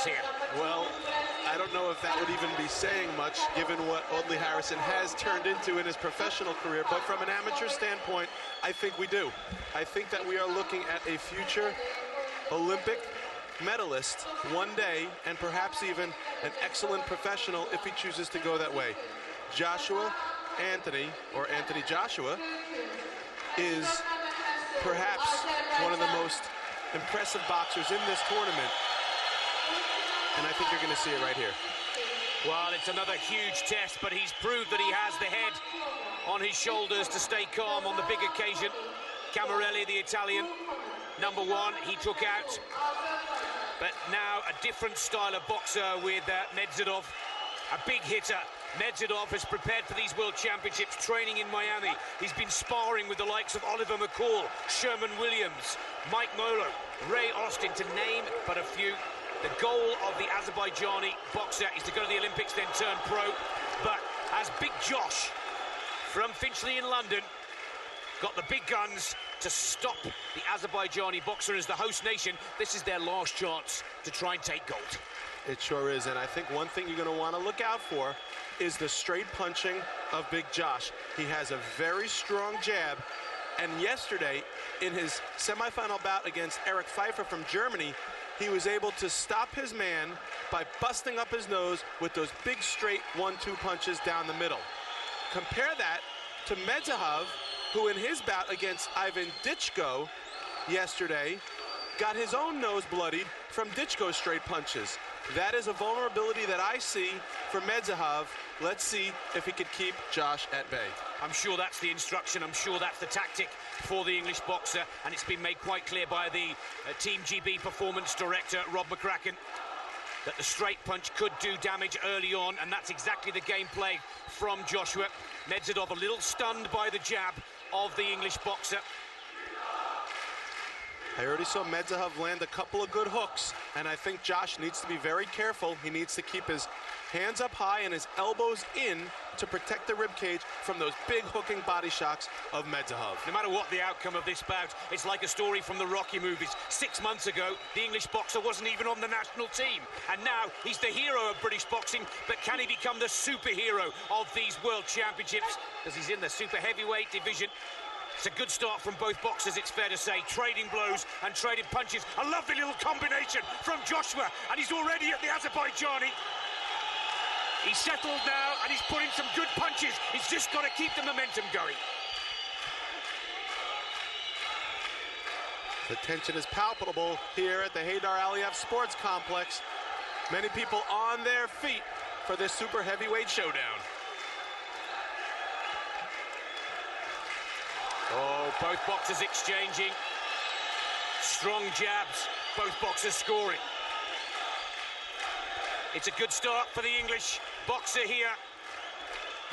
here. Well, I don't know if that would even be saying much, given what Audley Harrison has turned into in his professional career, but from an amateur standpoint, I think we do. I think that we are looking at a future Olympic medalist one day, and perhaps even an excellent professional if he chooses to go that way. Joshua Anthony, or Anthony Joshua, is perhaps one of the most impressive boxers in this tournament, and I think you're going to see it right here. Well, it's another huge test, but he's proved that he has the head on his shoulders to stay calm on the big occasion. Camarelli, the Italian, number one, he took out. But now a different style of boxer with Majidov, a big hitter. Majidov has prepared for these World Championships, training in Miami. He's been sparring with the likes of Oliver McCall, Sherman Williams, Mike Molo, Ray Austin, to name but a few. The goal of the Azerbaijani boxer is to go to the Olympics, then turn pro. But as Big Josh from Finchley in London got the big guns to stop the Azerbaijani boxer as the host nation, this is their last chance to try and take gold. It sure is, and I think one thing you're going to want to look out for is the straight punching of Big Josh. He has a very strong jab, and yesterday, in his semifinal bout against Eric Pfeiffer from Germany, he was able to stop his man by busting up his nose with those big straight 1-2 punches down the middle. Compare that to Majidov, who in his bout against Ivan Ditchko yesterday got his own nose bloodied from Ditchko's straight punches. That is a vulnerability that I see for Majidov. Let's see if he could keep Josh at bay. I'm sure that's the instruction, I'm sure that's the tactic for the English boxer, and it's been made quite clear by the Team GB performance director, Rob McCracken, that the straight punch could do damage early on, and that's exactly the gameplay from Joshua. Majidov a little stunned by the jab of the English boxer. I already saw Majidov land a couple of good hooks, and I think Josh needs to be very careful. He needs to keep his hands up high and his elbows in to protect the rib cage from those big hooking body shocks of Majidov. No matter what the outcome of this bout, it's like a story from the Rocky movies. 6 months ago, the English boxer wasn't even on the national team, and now he's the hero of British boxing. But can he become the superhero of these World Championships? Because he's in the super heavyweight division. It's a good start from both boxers, it's fair to say. Trading blows and trading punches. A lovely little combination from Joshua, and he's already at the Azerbaijani. He's settled now, and he's putting some good punches. He's just got to keep the momentum going. The tension is palpable here at the Haydar Aliyev Sports Complex. Many people on their feet for this super heavyweight showdown. Oh, both boxers exchanging strong jabs, both boxers scoring. It's a good start for the English boxer here.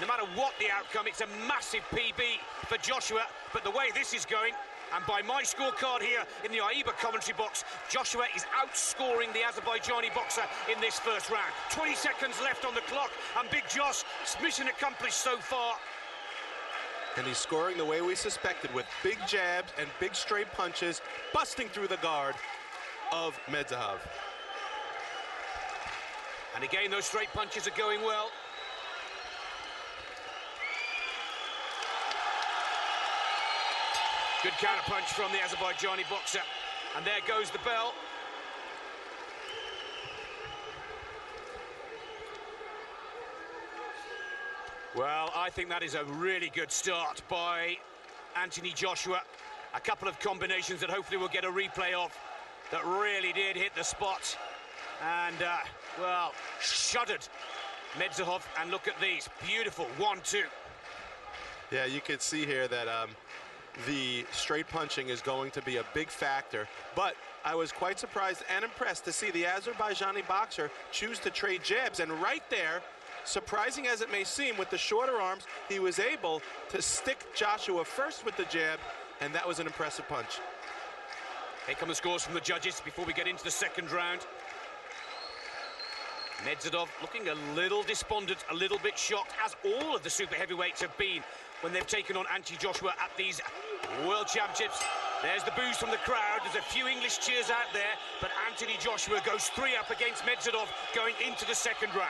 No matter what the outcome, it's a massive PB for Joshua, but the way this is going, and by my scorecard here in the AIBA commentary box, Joshua is outscoring the Azerbaijani boxer in this first round. 20 seconds left on the clock, and Big Josh, mission accomplished so far. And he's scoring the way we suspected, with big jabs and big straight punches, busting through the guard of Majidov. And again, those straight punches are going well. Good counter-punch from the Azerbaijani boxer. And there goes the bell. Well, I think that is a really good start by Anthony Joshua. A couple of combinations that hopefully we'll get a replay of that really did hit the spot. And, well, shuddered Majidov. And look at these. Beautiful 1-2. Yeah, you could see here that the straight punching is going to be a big factor. But I was quite surprised and impressed to see the Azerbaijani boxer choose to trade jabs. And right there, surprising as it may seem, with the shorter arms, he was able to stick Joshua first with the jab, and that was an impressive punch. Here come the scores from the judges before we get into the second round. Majidov looking a little despondent, a little bit shocked, as all of the super heavyweights have been when they've taken on Anthony Joshua at these World Championships. There's the boos from the crowd. There's a few English cheers out there, but Anthony Joshua goes 3 up against Majidov going into the second round.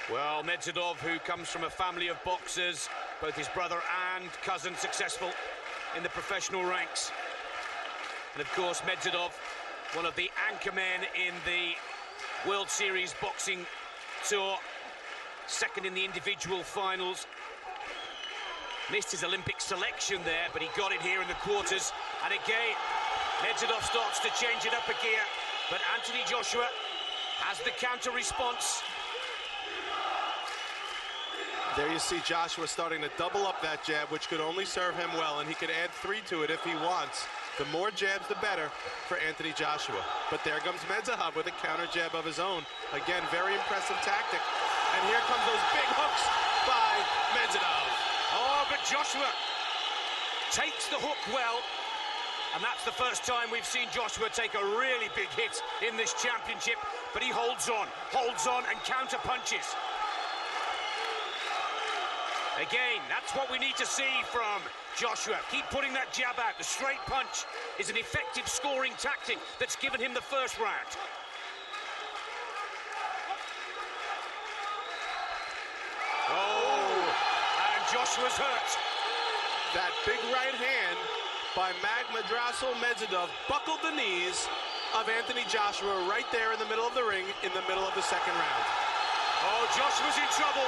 Well, Majidov, who comes from a family of boxers, both his brother and cousin successful in the professional ranks. And of course, Majidov, one of the anchor men in the World Series boxing tour, second in the individual finals. Missed his Olympic selection there, but he got it here in the quarters. And again, Majidov starts to change it up a gear, but Anthony Joshua has the counter response. There you see Joshua starting to double up that jab, which could only serve him well, and he could add 3 to it if he wants. The more jabs, the better for Anthony Joshua. But there comes Majidov with a counter jab of his own. Again, very impressive tactic. And here comes those big hooks by Majidov. Oh, but Joshua takes the hook well. And that's the first time we've seen Joshua take a really big hit in this championship. But he holds on, and counter punches. Again, that's what we need to see from Joshua. Keep putting that jab out. The straight punch is an effective scoring tactic that's given him the first round. Oh, and Joshua's hurt. That big right hand by Magomedrasul Majidov buckled the knees of Anthony Joshua right there in the middle of the ring in the middle of the second round. Oh, Joshua's in trouble.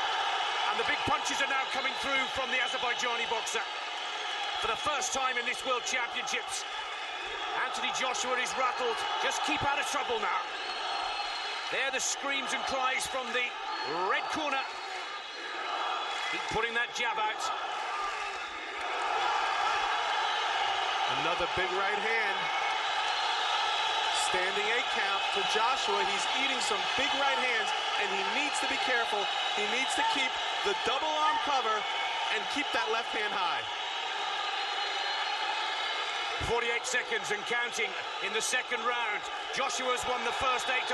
And the big punches are now coming through from the Azerbaijani boxer. For the first time in this World Championships, Anthony Joshua is rattled. Just keep out of trouble now. There are the screams and cries from the red corner. Keep putting that jab out. Another big right hand. Standing 8 count to Joshua. He's eating some big right hands, and he needs to be careful. He needs to keep the double arm cover and keep that left hand high. 48 seconds and counting in the second round. Joshua's won the first 8-5,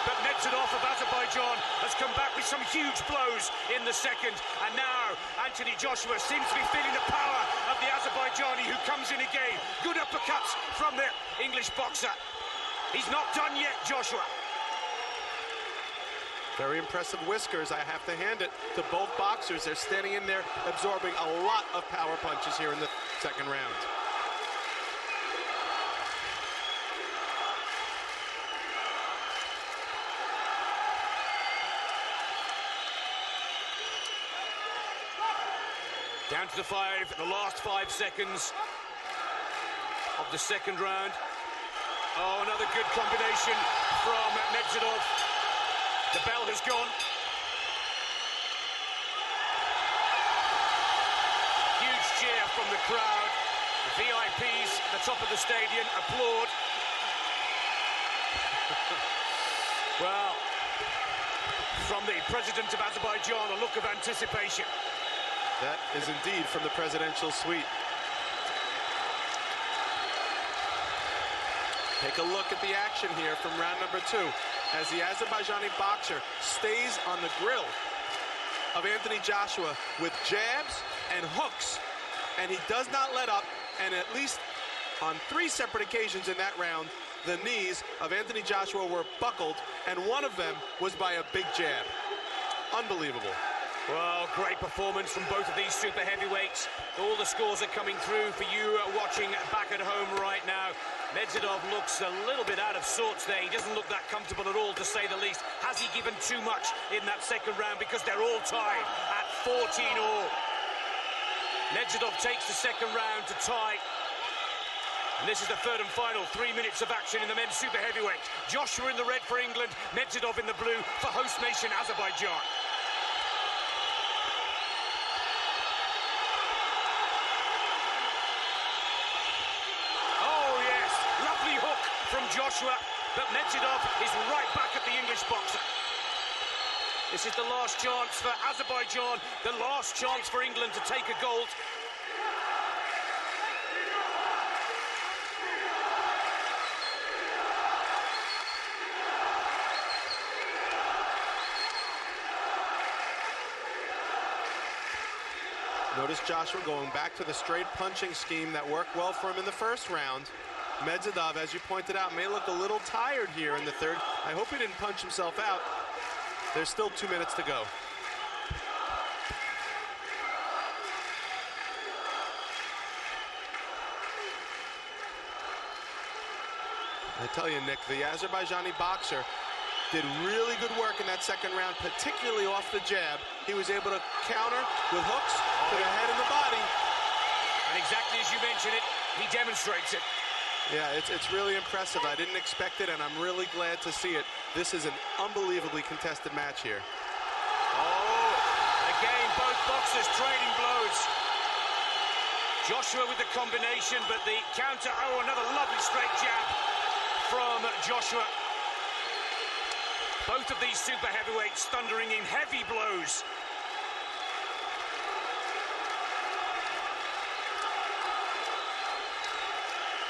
but Majidov of Azerbaijan has come back with some huge blows in the second. And now Anthony Joshua seems to be feeling the power of the Azerbaijani, who comes in again. Good uppercuts from the English boxer. He's not done yet, Joshua. Very impressive whiskers, I have to hand it to both boxers. They're standing in there absorbing a lot of power punches here in the second round. Down to the last 5 seconds of the second round. Oh, another good combination from Majidov. The bell has gone. Huge cheer from the crowd. The VIPs at the top of the stadium applaud. Well, from the president of Azerbaijan, a look of anticipation. That is indeed from the presidential suite. Take a look at the action here from round number 2 as the Azerbaijani boxer stays on the grill of Anthony Joshua with jabs and hooks, and he does not let up. And at least on 3 separate occasions in that round, the knees of Anthony Joshua were buckled, and one of them was by a big jab. Unbelievable. Well, great performance from both of these super heavyweights. All the scores are coming through for you watching back at home right now. Majidov looks a little bit out of sorts there. He doesn't look that comfortable at all, to say the least. Has he given too much in that second round? Because they're all tied at 14-all. Majidov takes the second round to tie. And this is the third and final 3 minutes of action in the men's super heavyweight. Joshua in the red for England, Majidov in the blue for host nation Azerbaijan. From Joshua, but Majidov is right back at the English boxer. This is the last chance for Azerbaijan, the last chance for England to take a gold. Notice Joshua going back to the straight punching scheme that worked well for him in the first round. Majidov, as you pointed out, may look a little tired here in the third. I hope he didn't punch himself out. There's still 2 minutes to go. I tell you, Nick, the Azerbaijani boxer did really good work in that second round, particularly off the jab. He was able to counter with hooks to the head and the body. And exactly as you mentioned it, he demonstrates it. Yeah, it's really impressive. I didn't expect it, and I'm really glad to see it. This is an unbelievably contested match here. Oh, again, both boxers trading blows. Joshua with the combination, but the counter, oh, another lovely straight jab from Joshua. Both of these super heavyweights thundering in heavy blows.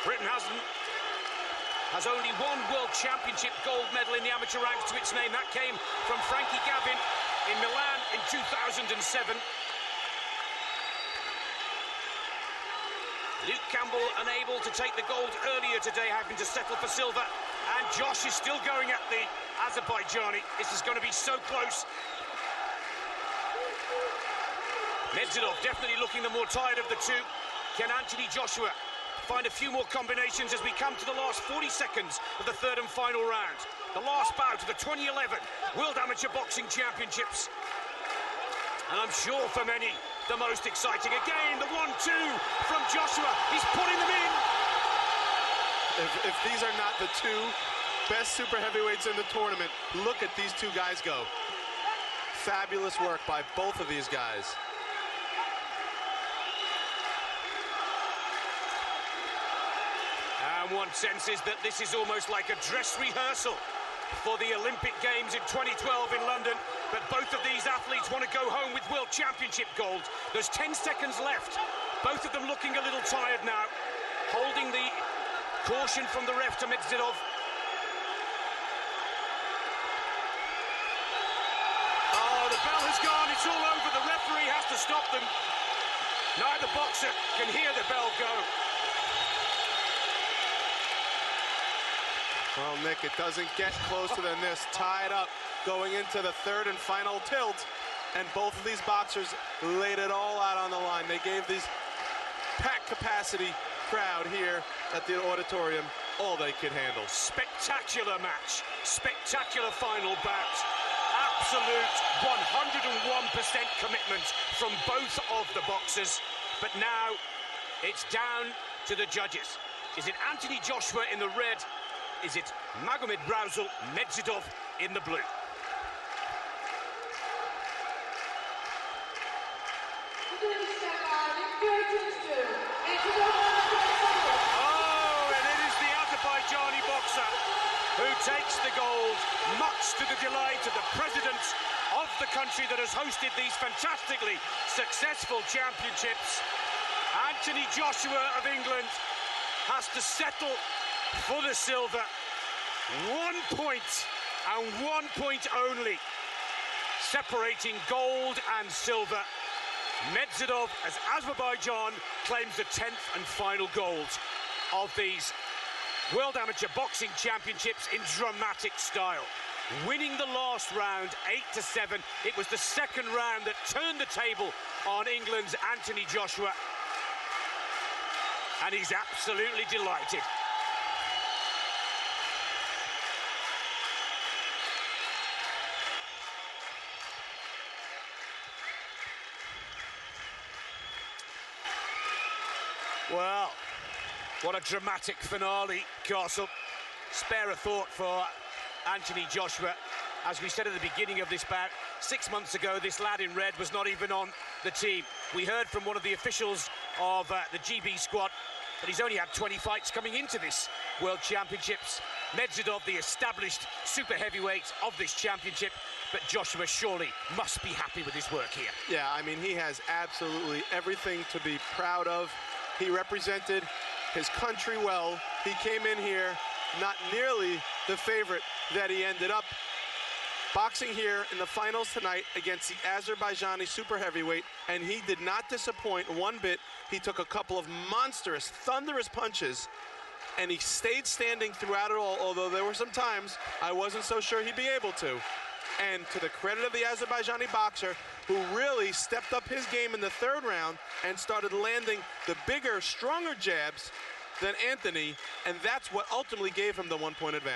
Britain has only one World Championship gold medal in the amateur ranks to its name. That came from Frankie Gavin in Milan in 2007. Luke Campbell unable to take the gold earlier today, having to settle for silver. And Josh is still going at the Azerbaijani. This is going to be so close. Majidov definitely looking the more tired of the two. Can Anthony Joshua find a few more combinations as we come to the last 40 seconds of the third and final round? The last bout of the 2011 World Amateur Boxing Championships. And I'm sure for many, the most exciting. Again, the 1-2 from Joshua. He's putting them in. If these are not the two best super heavyweights in the tournament, look at these two guys go. Fabulous work by both of these guys. And one senses that this is almost like a dress rehearsal for the Olympic Games in 2012 in London. But both of these athletes want to go home with World Championship gold. There's 10 seconds left. Both of them looking a little tired now. Holding the caution from the ref to Majidov. Oh, the bell has gone. It's all over. The referee has to stop them. Neither boxer can hear the bell go. Well, Nick, it doesn't get closer than this. Tied up going into the third and final tilt. And both of these boxers laid it all out on the line. They gave these packed capacity crowd here at the auditorium all they could handle. Spectacular match. Spectacular final bout. Absolute 101% commitment from both of the boxers. But now it's down to the judges. Is it Anthony Joshua in the red? Is it Magomedrasul Majidov in the blue? Oh, and it is the Azerbaijani boxer who takes the gold, much to the delight of the president of the country that has hosted these fantastically successful championships. Anthony Joshua of England has to settle for the silver. 1 point, and 1 point only, separating gold and silver. Majidov, as Azerbaijan claims the 10th and final gold of these World Amateur Boxing Championships in dramatic style. Winning the last round 8-7. It was the second round that turned the table on England's Anthony Joshua. And he's absolutely delighted. Well, what a dramatic finale, Castle. Spare a thought for Anthony Joshua. As we said at the beginning of this bout, 6 months ago, this lad in red was not even on the team. We heard from one of the officials of the GB squad that he's only had 20 fights coming into this World Championships. Majidov, the established super heavyweight of this championship, but Joshua surely must be happy with his work here. Yeah, I mean, he has absolutely everything to be proud of. He represented his country well. He came in here not nearly the favorite that he ended up boxing here in the finals tonight against the Azerbaijani super heavyweight, and he did not disappoint one bit. He took a couple of monstrous, thunderous punches, and he stayed standing throughout it all, although there were some times I wasn't so sure he'd be able to. And to the credit of the Azerbaijani boxer, who really stepped up his game in the third round and started landing the bigger, stronger jabs than Anthony, and that's what ultimately gave him the 1-point advantage.